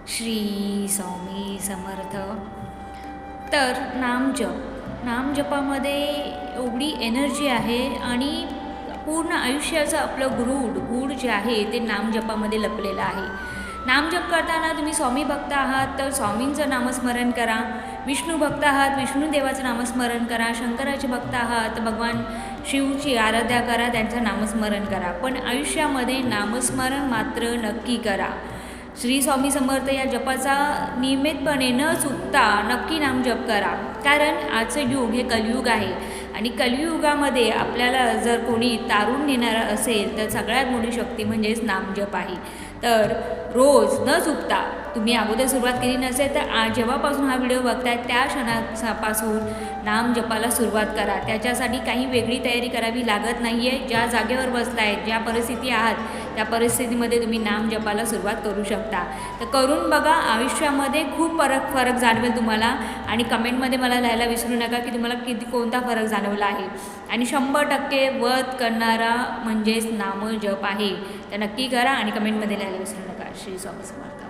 श्री स्वामी समर्थ. तर नामजपामध्ये एवढी एनर्जी आहे आणि पूर्ण आयुष्याचं आपलं गूढ जे आहे ते नामजपामध्ये लपलेलं आहे. नामजप करताना तुम्ही स्वामी भक्त आहात तर स्वामींचं नामस्मरण करा, विष्णू भक्त आहात विष्णुदेवाचं नामस्मरण करा, शंकराचे भक्त आहात भगवान शिवची आराध्या करा, त्यांचं नामस्मरण करा. पण आयुष्यामध्ये नामस्मरण मात्र नक्की करा. श्री स्वामी समर्थ या जपाचा नियमितपणे न चुकता नक्की नामजप करा. कारण आजचं युग हे कलियुग आहे आणि कलियुगामध्ये आपल्याला जर कोणी तारून नेणारा असेल तर सगळ्यात मोठी शक्ती म्हणजेच नामजप आहे. तर रोज न चुकता तुम्ही अगोदर सुरुवात केली नसेल तर जेव्हापासून हा व्हिडिओ बघताय त्या क्षणापासून नामजपाला सुरुवात करा. त्याच्यासाठी काही वेगळी तयारी करावी लागत नाही आहे. ज्या जागेवर बसलाय, ज्या परिस्थिती आहात त्या परिस्थितीमध्ये तुम्ही नामजपाला सुरुवात करू शकता. तर करून बघा, आयुष्यामध्ये खूप फरक जाणवेल तुम्हाला. आणि कमेंटमध्ये मला लिहायला विसरू नका की तुम्हाला कोणता फरक जाणवला आहे. आणि 100% वध करणारा म्हणजेच नामजप आहे. तर नक्की करा आणि कमेंटमध्ये लिहायला विसरू नका. श्री स्वामी समर्थ.